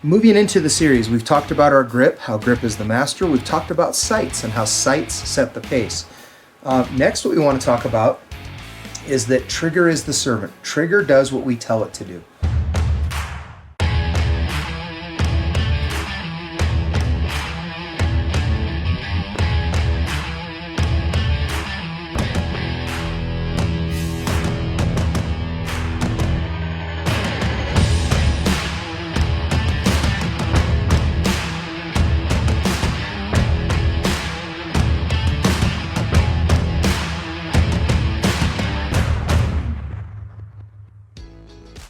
Moving into the series, we've talked about our grip, how grip is the master. We've talked about sights and how sights set the pace. Next, what we want to talk about is that trigger is the servant. Trigger does what we tell it to do.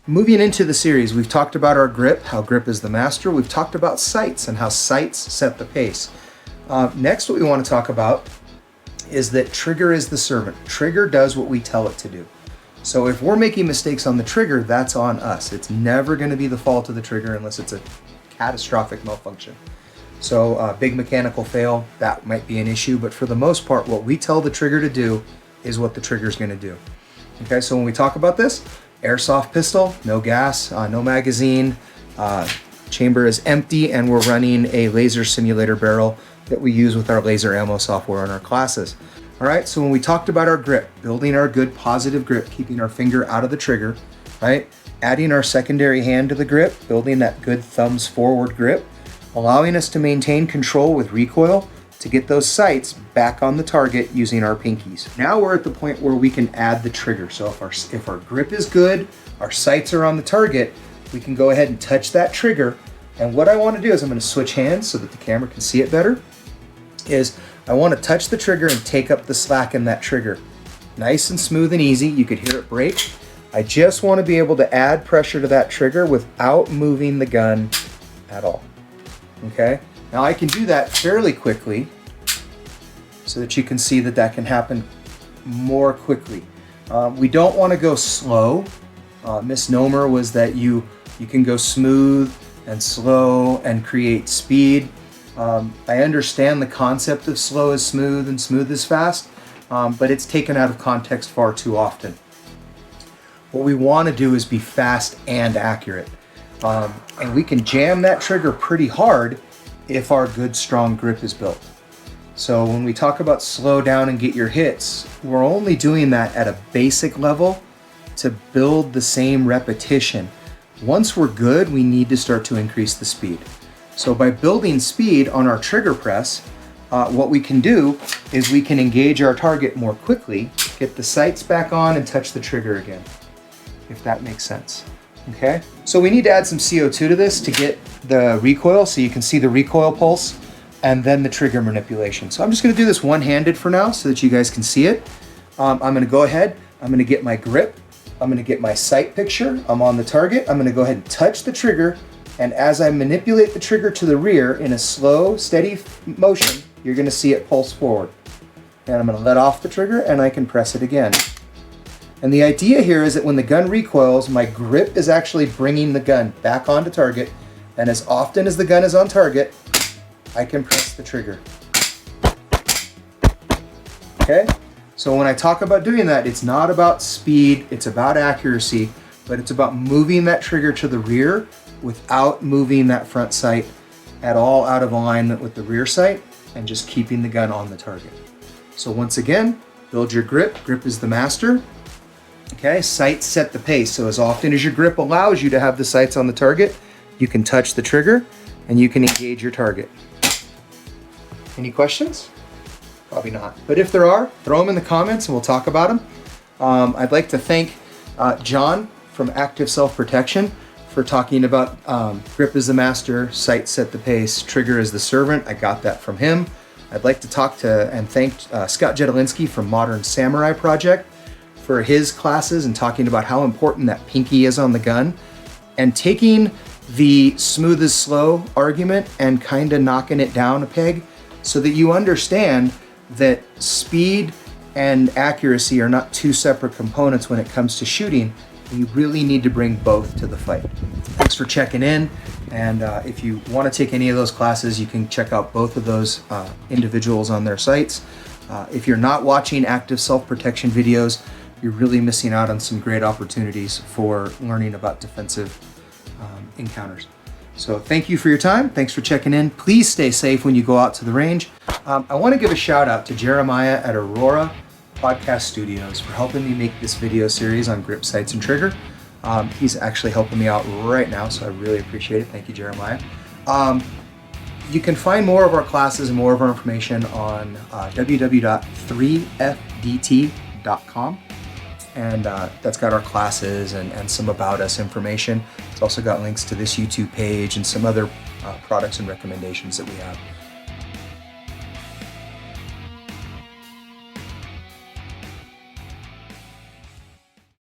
Moving into the series, we've talked about our grip, how grip is the master. We've talked about sights and how sights set the pace. Next, what we want to talk about is that trigger is the servant. Trigger does what we tell it to do. So if we're making mistakes on the trigger, that's on us. It's never going to be the fault of the trigger unless it's a catastrophic malfunction. So big mechanical fail, that might be an issue, but for the most part, what we tell the trigger to do is what the trigger is going to do. Okay, so when we talk about this, airsoft pistol, no gas, no magazine, chamber is empty, and we're running a laser simulator barrel that we use with our laser ammo software in our classes. All right, so when we talked about our grip, building our good positive grip, keeping our finger out of the trigger, right? Adding our secondary hand to the grip, building that good thumbs forward grip, allowing us to maintain control with recoil to get those sights back on the target using our pinkies. Now we're at the point where we can add the trigger. So if our grip is good, our sights are on the target, we can go ahead and touch that trigger. And what I want to do is I'm going to switch hands so that the camera can see it better, is I want to touch the trigger and take up the slack in that trigger. Nice and smooth and easy. You could hear it break. I just want to be able to add pressure to that trigger without moving the gun at all. Okay? Now I can do that fairly quickly so that you can see that that can happen more quickly. We don't want to go slow. Misnomer was that you can go smooth and slow and create speed. I understand the concept of slow is smooth and smooth is fast, but it's taken out of context far too often. What we want to do is be fast and accurate. And we can jam that trigger pretty hard if our good strong grip is built. So when we talk about slow down and get your hits, we're only doing that at a basic level to build the same repetition. Once we're good, we need to start to increase the speed. So by building speed on our trigger press, what we can do is we can engage our target more quickly, get the sights back on, and touch the trigger again, if that makes sense. Okay, so we need to add some CO2 to this to get the recoil, so you can see the recoil pulse and then the trigger manipulation. So I'm just going to do this one-handed for now so that you guys can see it. I'm going to go ahead, I'm going to get my grip, I'm going to get my sight picture, I'm on the target, I'm going to go ahead and touch the trigger, and as I manipulate the trigger to the rear in a slow, steady motion, you're going to see it pulse forward. And I'm going to let off the trigger and I can press it again. And the idea here is that when the gun recoils, my grip is actually bringing the gun back onto target, and as often as the gun is on target, I can press the trigger. Okay? So when I talk about doing that, it's not about speed, it's about accuracy, but it's about moving that trigger to the rear without moving that front sight at all out of alignment with the rear sight, and just keeping the gun on the target. So once again, build your grip. Grip is the master. Okay, sights set the pace. So as often as your grip allows you to have the sights on the target, you can touch the trigger and you can engage your target. Any questions? Probably not. But if there are, throw them in the comments and we'll talk about them. I'd like to thank John from Active Self-Protection for talking about grip is the master, sight set the pace, trigger is the servant. I got that from him. I'd like to talk to and thank Scott Jedelinsky from Modern Samurai Project for his classes and talking about how important that pinky is on the gun, and taking the smooth is slow argument and kind of knocking it down a peg so that you understand that speed and accuracy are not two separate components when it comes to shooting. You really need to bring both to the fight. Thanks for checking in, and if you want to take any of those classes, you can check out both of those individuals on their sites. If you're not watching Active Self-Protection videos, you're really missing out on some great opportunities for learning about defensive encounters. So thank you for your time. Thanks for checking in. Please stay safe when you go out to the range. I want to give a shout out to Jeremiah at Aurora Podcast Studios for helping me make this video series on grip, sights, and trigger. He's actually helping me out right now, so I really appreciate it. Thank you, Jeremiah. You can find more of our classes and more of our information on www.3fdt.com. And that's got our classes and some about us information. It's also got links to this YouTube page and some other products and recommendations that we have.